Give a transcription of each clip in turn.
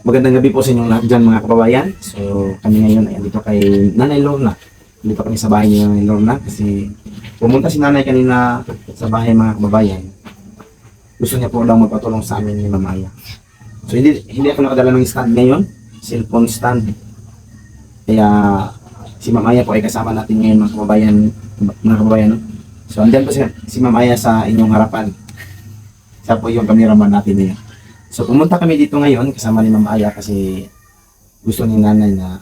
Magandang gabi po sa inyong lahat dyan mga kababayan. So kami ngayon ay dito kay Nanay Lorna. Dito kami sa bahay ni Nanay Lorna kasi pumunta si Nanay kanina sa bahay mga kababayan. Gusto niya po daw magpatulong sa amin ni Mamaya. So hindi ako nakadala ng stand ngayon, cellphone stand. Kaya si Mamaya po ay kasama natin ngayon mga kababayan. No? So andyan po si Mamaya sa inyong harapan. Siya po yung cameraman natin ngayon. So pumunta kami dito ngayon kasama ni Ma'am Aya kasi gusto ni Nanay na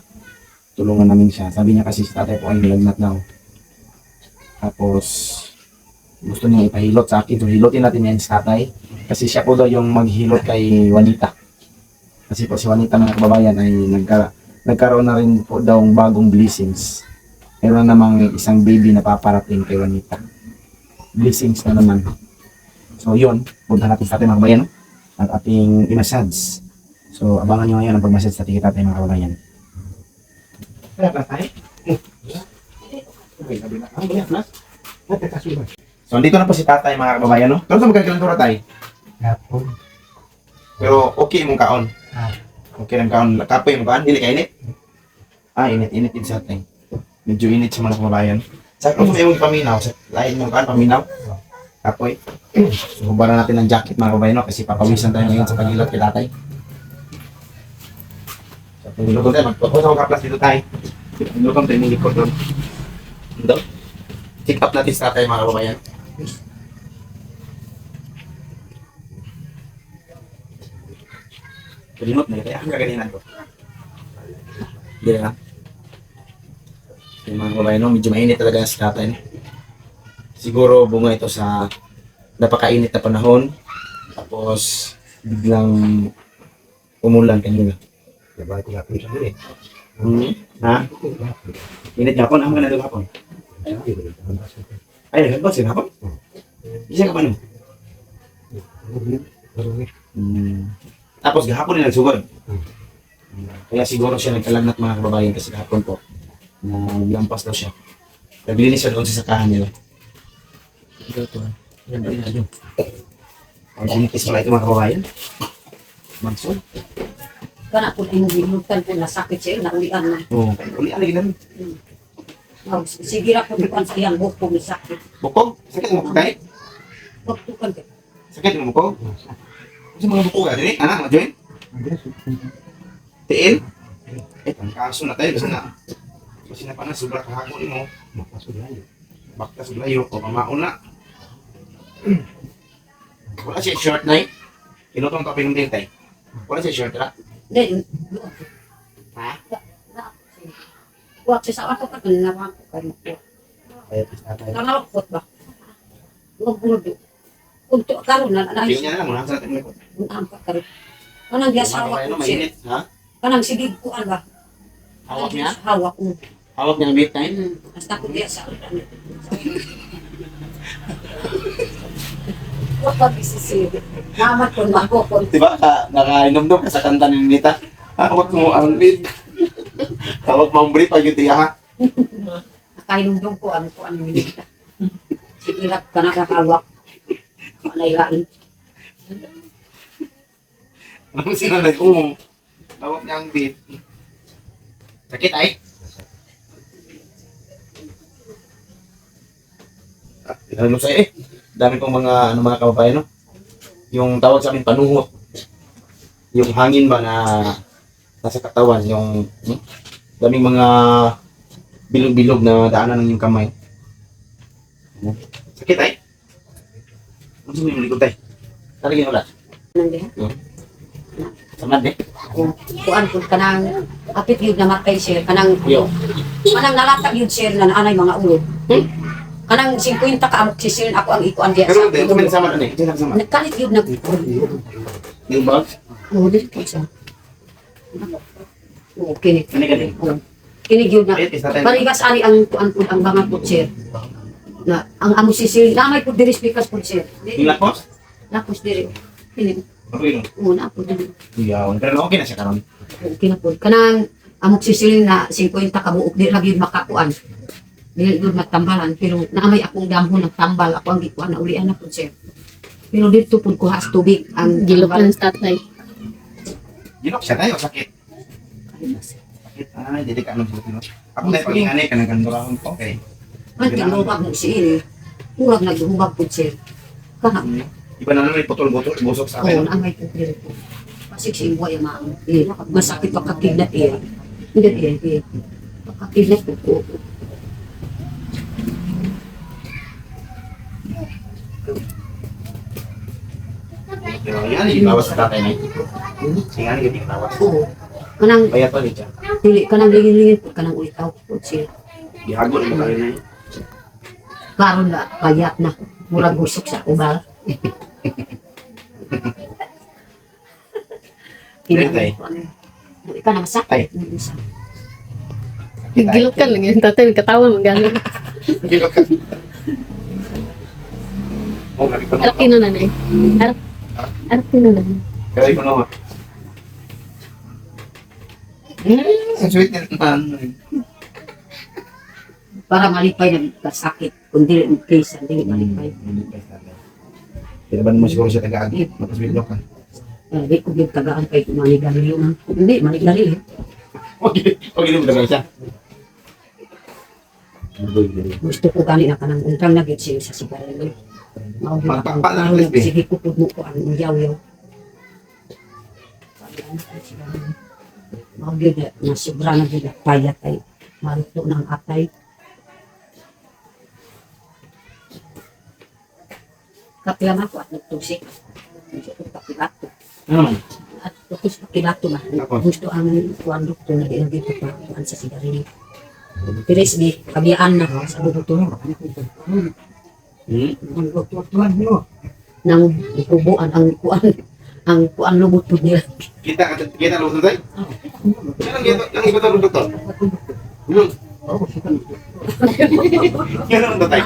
tulungan namin siya. Sabi niya kasi si tatay po ay nilagnat daw. Tapos gusto niya ipahilot sa akin. So hilotin natin yan si tatay. Kasi siya po daw yung maghilot kay Juanita. Kasi po si Juanita mga kababayan ay nagkaroon na rin po daw bagong blessings. Meron namang isang baby na paparating kay Juanita. Blessings na naman. So yun, punta natin sa ating mga kababayan. Ang ating i-massage. So, abangan nyo ngayon ang pag-massage sa tingin natin mga kababayan. Kaya ba tayo? So, andito na po si tatay mga kababayan, no? Pero sa magkakalantura tayo? Pero okay mong kaon? Okay lang kaon. Kapoy mong kaon? Hindi kainit? Init din sa atin. Medyo init sa mga kababayan. Sa kung may mong paminaw, sa lain mong kaon, paminaw? Kapoy. So, hubaran natin ng jacket mga kabayan, no? Kasi papawisan tayo ngayon sa paghilot kay tatay. So, paghilot tayo, magpapos ako kaplas dito tayo. Paghilot tayo, may likod doon. Ito. Check up natin sa tatay mga kabayan. Palimot na kaya ang gaganinan ko. Hindi na. Yung mga kabayan, no? Medyo mainit talaga sa tatay. No? Siguro bunga ito sa napakainit na panahon. Tapos biglang umulan kanina. Diba ito nga po siya eh. Ha? Init hapon? Ang mga hapon? Ay, nagbas yun hapon? Isa ka pa nun? Tapos gahapon na nagsugod. Kaya siguro siya nagkalagnat mga kababayan kasi hapon po. Naglampas daw siya. Naglinis siya doon sa sakahan nila. Ito. Yan ba yun? Ang sinipis pala ito mga kababayan. Mansol. Kana po ay nabilutan po na sakit siya, naulian na. Oo. Ulian lagi namin. Sige na po dukan sa iyang buhok po may sakit. Bukog? Sakit mo kagay? Pagtukan ka. Sakit mo bukog? Kasi mga bukog ka din eh. Anak, mga join? Tiil? Ang kaso na tayo. Kasi na pa na sobra kahapon mo. Bakta sa layo. O pamaon na. Wala siya short na eh. Inutong topping ng dintay. Wala siya short na. Hindi. Ha? Huwag siya sa ako ka naman ko kayo po. Nangalakot ba? Huwag bulo. Kung karoon na. Tingnan niya na muna sa ating likod. Angkat karoon. Kanang giyasawa Ano, ko siya. mainit, ha? Kanang sigig ko ba? Hawak niya? Hawak mo. Hawak niya ng bit time? Basta ko diya sa huwag ka bisisiri. Naman ko makukon. Diba? Nakainom-dom ka sa kanta ni Nita. Hawak mo ang bit. Hawak mo ang brit pag yung tiya ha. Nakainundong ko ano nilita. Sigirat ka nakakawak. Malayain. Ano sinanay ko? Hawak niya ang bit. Sakit ay? Tinanong sa'yo eh. Dami pong mga kababayan, no? Yung tawag sa amin, panuhot. Yung hangin ba na nasa katawan, yung daming mga bilog-bilog na daanan ng yung kamay. Sakit ay? Ano sa'yo yung likod tay? Talagin ulat. Nandiyan. Samad eh. Kuan ko kanang apit yun na matay sir. Kanang Yo. nalatag yun sir na naanay mga ulo. Kanang 50 ka amok si sir ako ang ikuan diya Pero ito may samad ano eh. Ito may samad. nagkalit yun nag Yung bag? ulit ko siya. Okay. Ano ka din? Kinig yun na. Wait, is natin. Parigas ani ang kuan po ang mga po sir. Na ang amo si sir na may po diri speakers po sir. Yung lakos? Lapos diri. Kinig. Ako yun. Una po diri. Iyawan. Pero okay na siya karon. Okay na po. Kanang amok si sir na 50 ka buok di lagi makakuan. Dili doon magtambalan pero naamay akong damho ng tambal ako ang gikuan na ulian na po sir. Pero dito po kuha sa tubig ang Gilupan sa tatay. Ginok siya tayo, sakit. Sakit, dili ka nang buti. Ako tayo, pag ingani ka, nagandurahon ko, okay. Ang tinubag mo siya eh. Kurang naghubag po siya. Kahap. Iba na naman yung putol-butol, busok sa akin. Oo, ang may pupil ko. Kasi siya buhay ang masakit pagkakidlat eh. Hindi eh. Pagkakidlat ko. Pero yan, ibawas sa tatay na ito. Ingani, hindi ibawas. Oo. Kanang, Bayat pa rin siya. dili, kanang lingin-lingin po, kanang ulitaw po siya. Ihago na tayo na yun. Karon na, payat na. Murag gusok sa ubal. Tatay. Hindi ka na masakit. Gilot ka lang yun, tatay, katawa mo gano'n. Gilok ka. Oh, nakita na. Arap kino nanay. Arap kino nanay. Kaya ikaw naman. Ang sweet naman. Para malipay na kasakit. Kung dili mo case, hindi malipay. Tinaban mo siguro siya taga-agi. Matasweet ka. Hindi ko yung tagaan kay manigalilo man. Hindi, manigalilo. Okay naman taga siya. Gusto ko gani na kanang untang nagit siya sa sigarilyo. Maugla akong Magpakpala tao ng lesbi. sige ko mo ko ang yaw-yaw. Maugla na sobra na gila payat ay marito ng atay. Kapilam ako at nagtusik. Gusto ko pakilato. Ano man? At tapos pakilato na. Ako. Gusto ang kuwan doktor na ginagin pa kuwan sa sigarilyo. Piris di, kabiyaan na sa doktor. Nang ikubuan ang kuan lubot po nila. Kita lubot na tayo? Nang iba tayo doktor? Yan ang tatay.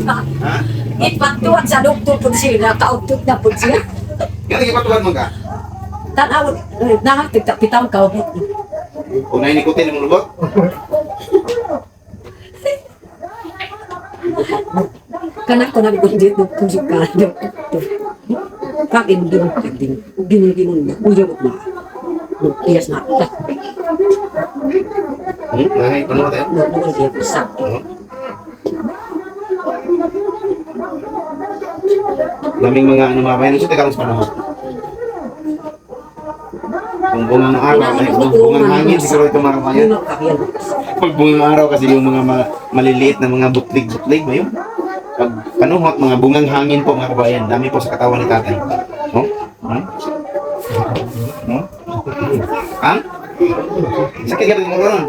Ha? Ipatuan sa doktor po siya, nakautot na po siya. Yan ang ipatuhan mo ka? Tanaw, nakapitang kaubot. Kung nainikutin mong lubot? Kanak ko na kung doktor siya ka, doktor. Kakin gimon, uyo mo na. Tiyas na. Nanay, ano ba tayo? Doktor siya pisak. Daming mga ano mga bayan. Ito kalang sa panahon. Kung bungang araw, may bungang hangin, siguro ito mga bayan. Yun ang kakiyan. Pag bungang araw kasi yung mga maliliit na mga butlig-butlig ba yun? Pag panuhot, mga bungang hangin po mga kabayan. Dami po sa katawan ni tatay. No? No? Ha? Sakit ka rin mo ron.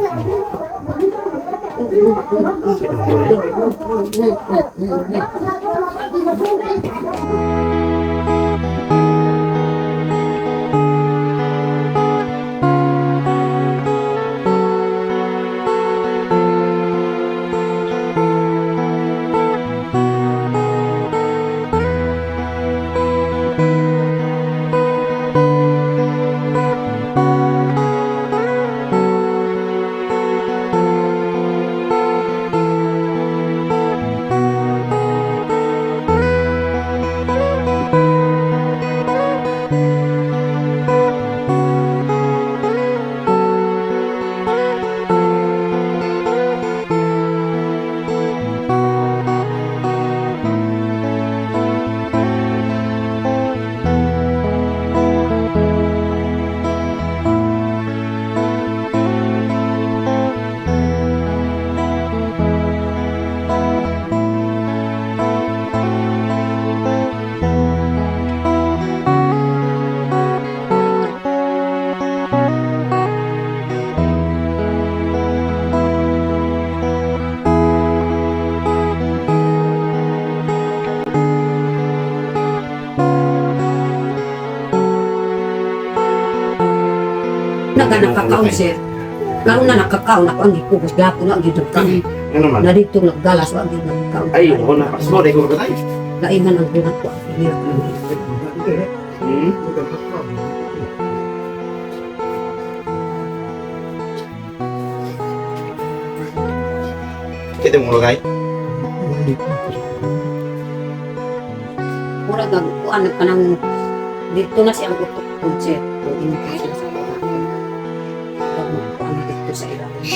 Nakakaon sir. Karon na nakakaon ako ang gikubos gapo na gid kami. Ano man? Na dito naggalas wa gid nakakaon. Ay, ako na. Pasmo, dahil ko ba tayo? Laingan ang buhat ko. Dira ko. Kita mo tayo? Mura gag kuan ka nang Dito na siyang utok kung sir. Kung inipin sila sa kuha. Huwag mo po ang dito sa ilalim.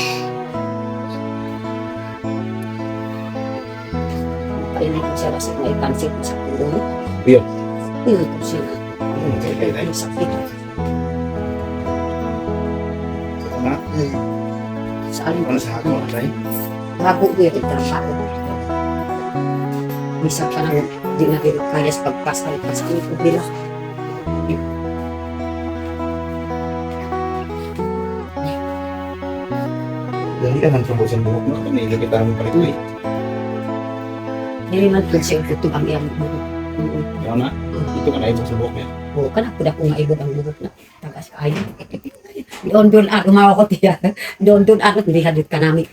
Painin ko siya kasi may pansit sa pulo. Iyo. Painin ko siya. Okay, tayo. May sakit. So, na, Sa alin ano sa ako, tayo? bago ko yung trabaho. Minsan pa lang, di na rin kaya sa pagpasal pa sa ko nila. Dali ka nang tumbusan buhok mo. Nailagay tayo mo pala ito eh. Hindi man po siya ito ang iyang buhok. Ikaw na? Ito ka na ibig sa buhok niya. Oo, kana po na kung maibog ang buhok na. Tagas kayo. Doon umawa ko tiya. Doon hindi hadit ka namin.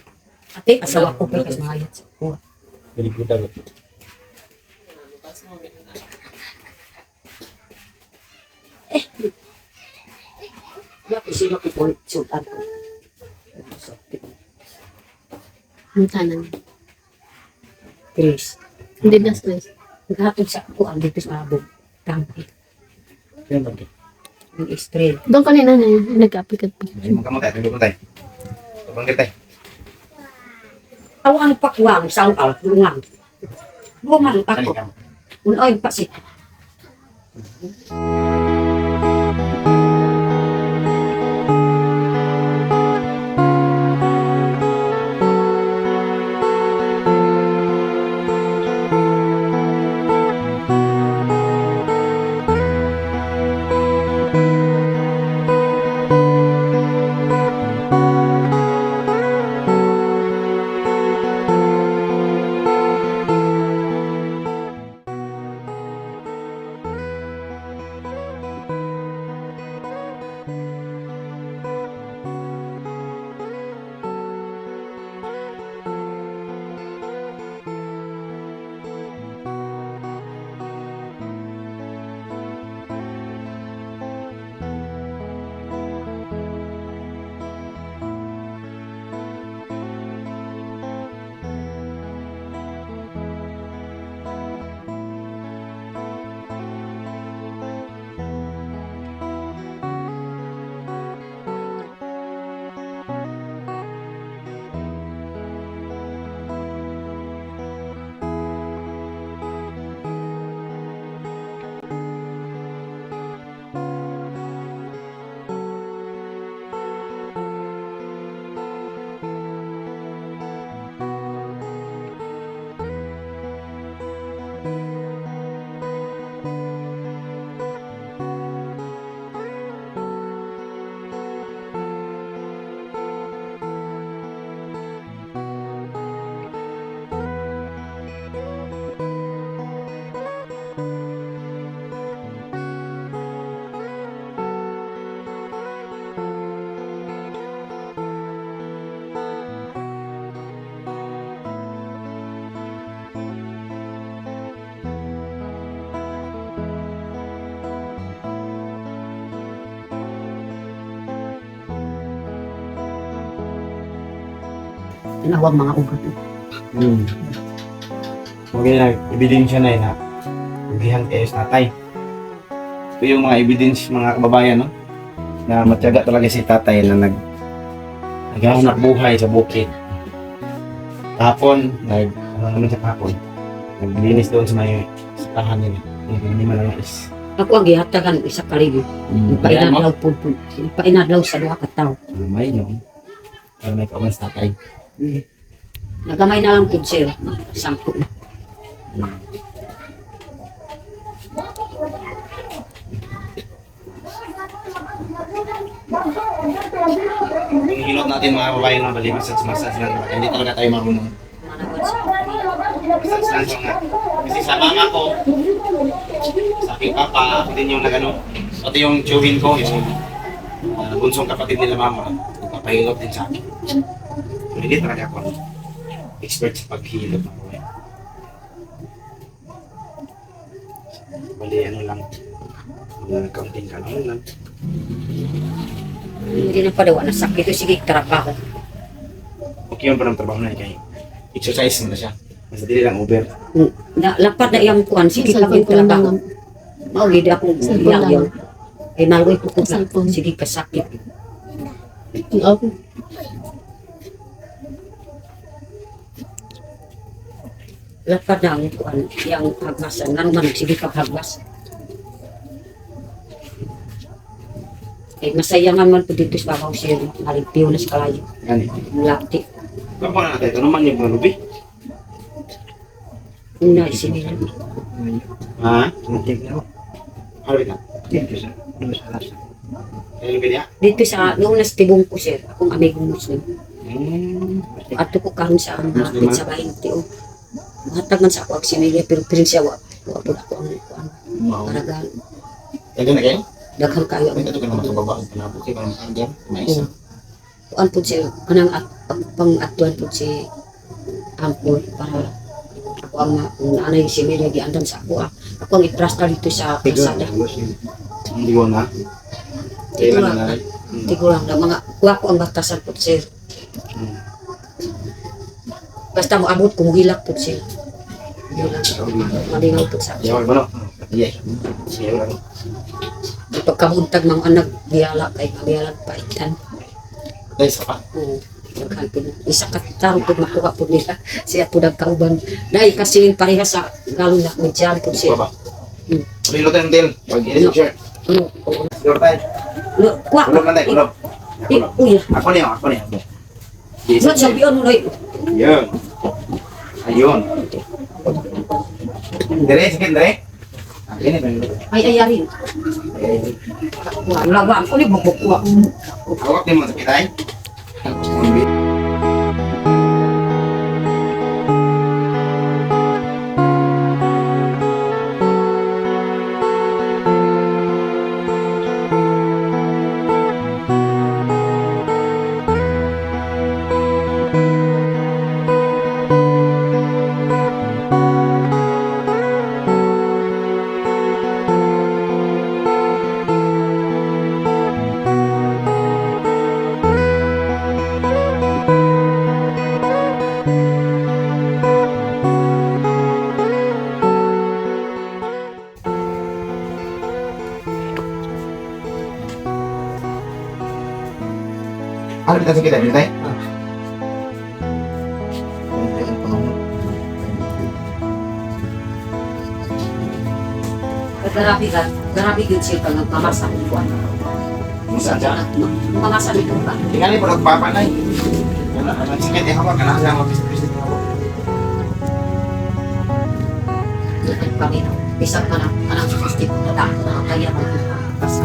Ate, asawa ko pa kasi mahayat sa kuha. Dali ko tayo. Wala po sino ko po sultan ko. Ang tanan. Grace. Hindi na stress. Naghatod sa kuha dito sa abog. Tampi. Kaya bakit? Ang straight. Doon kanina na yun. Nag-applicat po. Ay, magkamot tayo. Tundok mo tayo. Tabangkit tayo. Awang pakwang, sangkal, lungang. Lungang Kali ako. ka. Unoy pa si. Tinawag mga ugat. Okay na, ebidensya na yun ha. Ugihan kayo sa tatay. Ito yung mga evidence mga kababayan, no? Na matyaga talaga si tatay na naghahanap buhay sa bukid. Kahapon, ano naman sa kahapon, naglinis doon sa may tahan nila. Hindi man lang is. Ako ang gihatagan isa kaligo. Kaya mo? Painadlaw po. Painadlaw sa duha ka tawo. May no? Para may kauman sa tatay. Nagamay na lang po sir. Sampo. Yung hilot natin mga kababayan na bali, massage lang. Hindi talaga tayo marunong. Massage lang siya nga. Kasi sa mama ko, sa aking papa, ako din yung nagano. Pati yung tiyuhin ko, yung bunsong kapatid nila mama, nagpapahilot din sa akin. Hindi talaga ako expert sa paghilot ng kababayan. Bali, ano lang, kaunting kalong lang. Hindi na pa daw na sakit. Sige, trabaho. Okay yun pa ng trabaho na kay exercise mo na siya. Mas dili lang over. Lapad na iyang kuhan. Sige, Sa pag yung pagkulang trabaho. ng Maugid akong Cellphone iyak lang. yun. Kay naloy ko ko na. Cellphone. Sige kasakit. Okay. Lapad na ang kuan yang hagmasan. Nano man sige paghagmas. Masaya man po dito sa Babaw siya. Nalipyo na sa kalayo. Gani. Lati. Kapo na natin. Ito naman yung mga lubi. Una isinila. Ha? Matik na ako. Harapit na. Dito sa lasa. Kaya lubi niya? Dito sa noong nas tibong ko sir. Akong amigong Muslim. Ato ko karon sa ang hapit sa 20 o. Mahatag man sa ako ang sinilya pero siya wa. Wa po ako ang kuan. Wow. Paragal. Kaya na kayo? Daghang kayo ang Ito ka naman sa baba. Panabuki pa naman ang dyan. May isa. kuan po siya. Kanang pang-atuan po si Ampol para ako ang nanay si Mila giandam sa ako. Ako ang itrasta dito sa kalsada. Hindi ko na. Kaya Tigulang na na. na. Tigulang na mga kuha ko ang batasan po sir. Basta mo abot kung hilak po siya. Malingaw po sa Yawal ba no? Yes. Siya lang. pagkabuntag mga anak biyala kay biyala paitan. Ay, isa pa. Oo. Isa ka taro pud makuha pud nila siya pud ang kauban. Dahil kasi pareha sa galo na medyan pud siya. Baba. Rilo tayo ng tail. Pag inis mo share. Ano? Oo. Siguro tayo. Kuha Kulog lang tayo, kulog. Kulog. Uy, Ako niyo, ako niyo. not sabihan mo na Yun. Ayun. Dire, sige, dire. Ini bang. ay ayarin. Wala ba ako ni bukbukuha. Awak din mo sa kitay. Ano kita sa kitay, kitay? Garabi gyud siya kang mamasa ko. Musa siya. Mamasa nito ba? Tingnan po nagpapanay. Wala ka sige, di hawak ka na lang mapis-pis mo. Kami bisag man ang anang plastic na dako na kaya mo basa.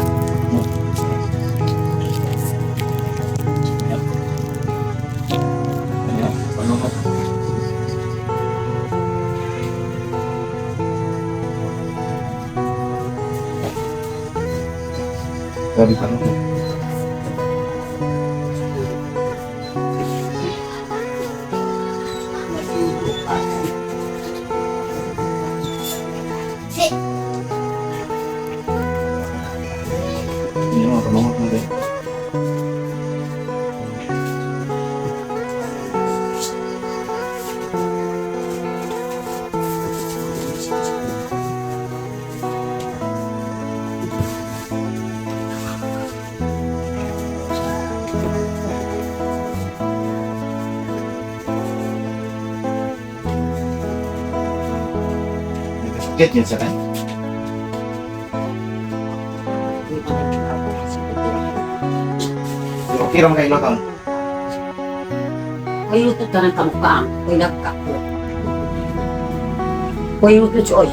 Dari paano? Ini mau kenomor nanti. Sakit ya sana. Okay lang kayo lang. Koy luto tanang kamukhaan, koy nagka ko. Koy luto choy.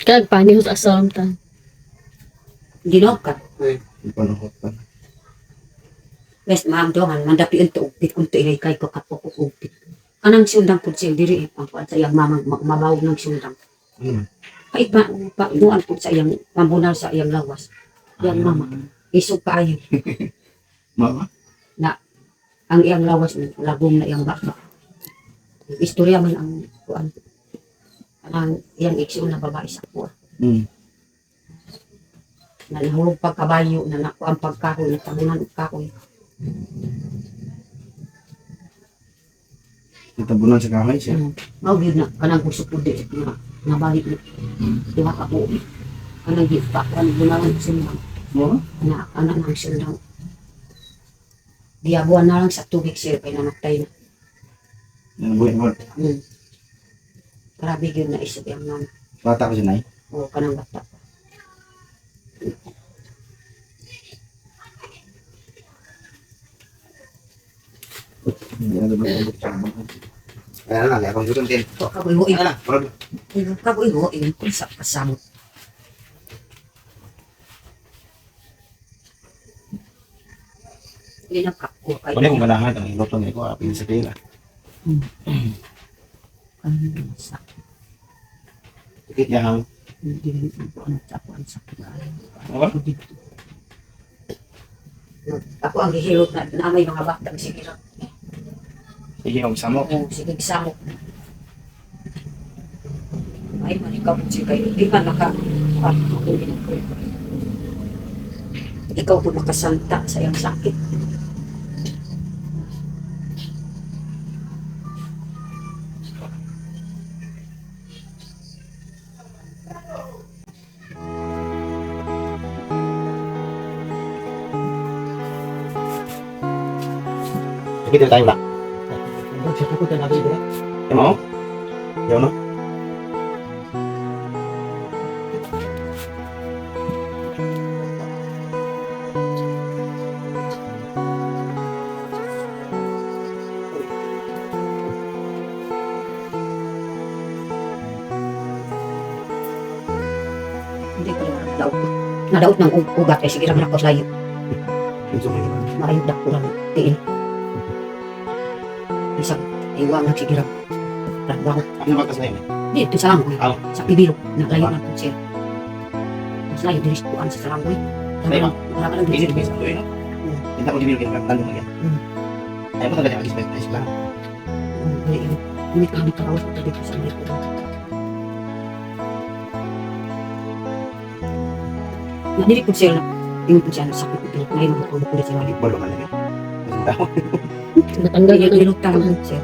Kag panihot asalam ta. Ginog ka. Panahot pa. Wes maamdohan mandapi ento upit kung ilay kay ko kapo ko upit. Anang sundang pud siya diri ang kuan sa iyang mamang mabawog ng sundang. Kay pa duan pud sa iyang pambunal sa iyang lawas. Yang mama isog kaayo Mama. ang iyang lawas lagom na iyang baka. Istorya man ang kuan. Ang iyang iksyon na babae sa kuwa. na nahulog pagkabayo na naku ang pagkahoy natabunan og kahoy. Natabunan sa kahoy siya. Mao gyud na kanang usok pudi na nabalik na diha ka po kanang gipa kanang bunawan sila Oo. na kanang ang sundang giabuan na lang sa tubig sir kay namatay na. Yan buhay. Grabe gyud na isip ang man Bata ko siya, Nay. o kanang bata. Hindi na doon ang buksan. Kaya na lang, akong dito din. O kabuhi Kaya na, parang kabuhi ho kung sa kasabot. Hindi na kapko kay pwede kong ganahan, ang iloto niya ko, apin sa pila. kanang sa Tikit niya hang. hindi ano ako ang sakit kayo. Ano ba? Ako ang gihilot na may mga bata sige ra. Sige, kung samo. O sige samok. Ay man ikaw sige kayo. Di man ikaw po makasanta sa iyang sakit. Tikit na tayo ba? Sa tukutan na dito. Yan mo? Yan no? Hindi ko naman nadaot. Nadaot ng ugat ay sige ra man ako layo. Yung sumay naman. Maayog na ko lang tiin. Isang iwang na sige ra. Trabaho. Ano ba kasi na yun? Dito sa langoy. Aw. Sa pibilo. Nalayo na po siya. Mas layo din sa sa langoy. Layo ba? Wala ka lang Hindi dito. ko sa tuloy, no? Hindi ko dinilog yung nandun lagi. Ayaw mo talaga yung expect na isla. Hindi ka dito dito sa langoy. Nadirik ko siya na yung po siya na sakit ko. Ngayon mo ko ulit siya. Balo ka lagi. Kasi tao. Natanggal Hindi na ko ilutang siya.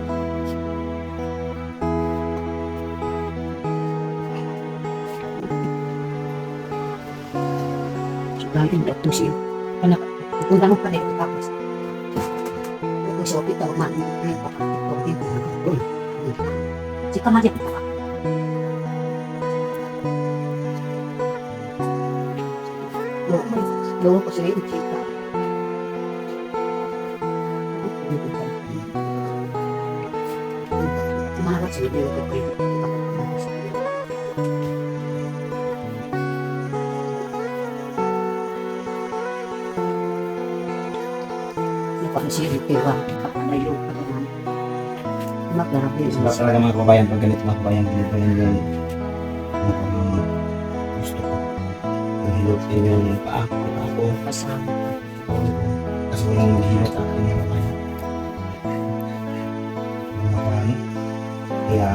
Lagi na ito siya. Anak, pupunta mo pa dito tapos. Ito siya, kita man. Si Kamadya pa ka. Doon ko siya yung chika. Kumahat siya yung Napakasiri pero kapalayo ka naman. Magarabi. Sila talaga mga kababayan, pag ganito mga kababayan, ganito rin yung gusto ko. Yung hilot din yung paa, yung ako. Kasama. Kasi walang maghilot ang aking mga kababayan. Mga kababayan. Kaya,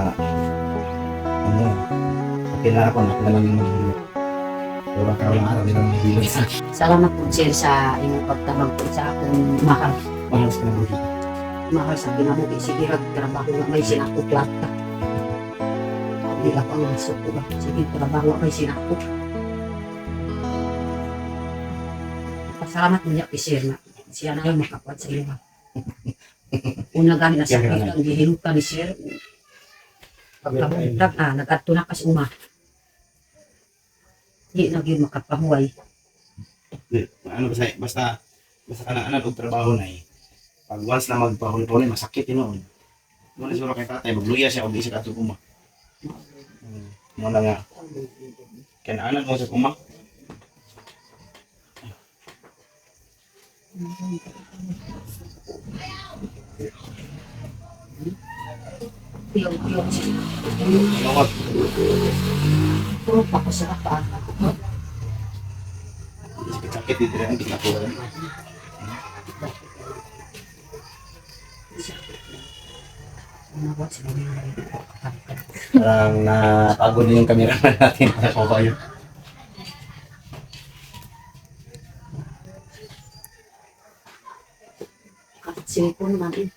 ano, okay na ako, naku na lang yung maghilot. Pero baka walang araw nilang maghilot sa akin. Salamat po sir sa inyong pagtabang po sa akong mahal. Mahalas ka na maghilot. Mahal sa kinabuhi. Sige rag trabaho na may sinako plata. Hindi ako ang masok ko ba. Sige trabaho may sinako. Pasalamat mo niya kay sir na siya na yung makakuat sa iyo. Una gani na sa Yan, yan. ang gihilutan ni sir. Pagkabuntag nag-adto na kas uma. Di na gyud makapahuway. Ano basta ka na anan og trabaho na eh. Pag once na magpahuli-huli, masakit yun noon. Muna siguro kay tatay, magluya siya o di siya katong uma. Muna nga. Kaya naanan mo sa uma. Piyong siya. Lawag. Puro pa ko sa paan. Sakit dito rin ang ginagawa. Parang napagod din yung cameraman natin. Ako ba yun? Cellphone naman.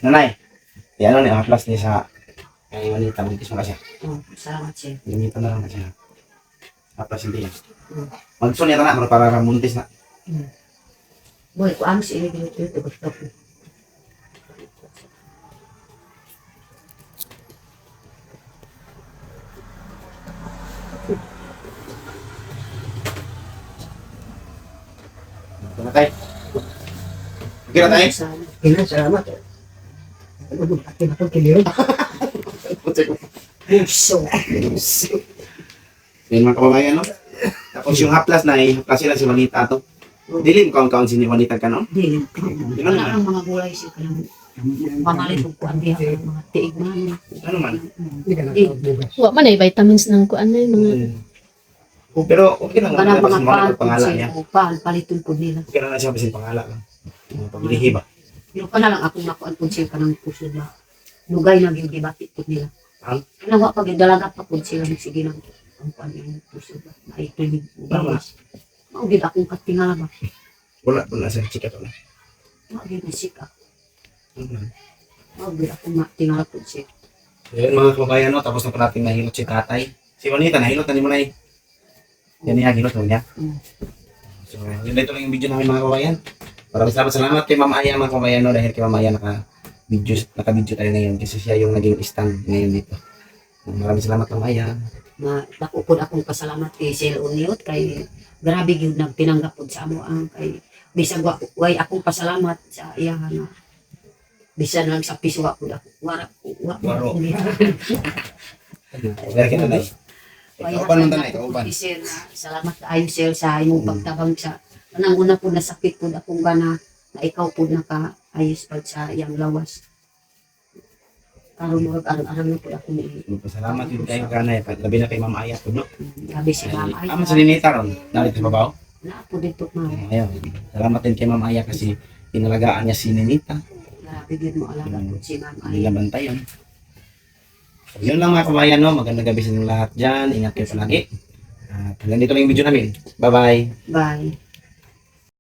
Nanay, ano ni plus niya sa kay Juanita, buntis mo kasi. Oh, salamat sir. Limita na lang kasi. Plus hindi yan. Magsun niya na para muntis na. Boy, ko amo si ini dito gusto ko. Ito na tayo. Okay na tayo. Ina, salamat. Ano ba? Akin ako kilirin. So, Yan mga kababayan, no? Tapos yung haplas na haplas sila si Juanita to. Dili mo kaon si Juanita ka, no? dili. Wala ang mga gulay siya kanang mamalit ko ang diha ang mga tiig man. Ano man? Hindi ka nakakabugas. Wa man ay vitamins ng kuan na mga Pero okay lang Kanang naman mga mga pangalan niya. pan paliton po nila. Okay lang na siya basin pangalan. Paglihi ba? Pero pa na lang ako nakuan po siya kanang puso ba. Lugay na gyud debate po nila. Ang? Kanang wa pag dalaga pa po sila sige nang ang pan yung puso ba. Ay tulig bawas. Mao gid akong katingala ba. Wala sa chika to na. Mao gid na sika. Mao gid akong katingala po siya. Yan mga kababayan, no? Tapos na pa natin nahilot si tatay. Si Juanita, nahilot na ni mo na eh. Yan niya, hilot mo niya. So, yun ito lang yung video namin mga kababayan. Maraming salamat kay Ma'am Aya mga kababayan, no? Dahil kay Ma'am Aya naka-video tayo ngayon kasi siya yung naging stand ngayon dito. Maraming salamat Ma'am Aya. Na nakupod akong pasalamat kay Sel Uniot kay grabe gyud nagtinanggap pud sa amo ang kay bisag way akong pasalamat sa iya nga bisan lang sa piso wa pud ako Waro. Very kita na Kauban mo tanay, kauban. Sir, salamat kaayo sir sa imong pagtabang sa kanang una pud nasakit pud akong gana na ikaw pud nakaayos pag sa iyang lawas. Karon mo arang-arang na pud ako ni Salamat yun kayo kanay, labi na kay Ma'am Aya po, no? gabi si Ma'am ay. Amo sa Ninita ron, narito sa babaw. Na po dito ma'am. Ayun, salamat din kay Ma'am Aya kasi inalagaan niya si Ninita. Grabe gyud mo alaga pud si Ma'am ay. Nilabantayan. So, yun lang mga kabayan, no? Magandang gabi sa inyong lahat dyan. Ingat kayo palagi. At hanggang dito lang yung video namin. Bye-bye. Bye.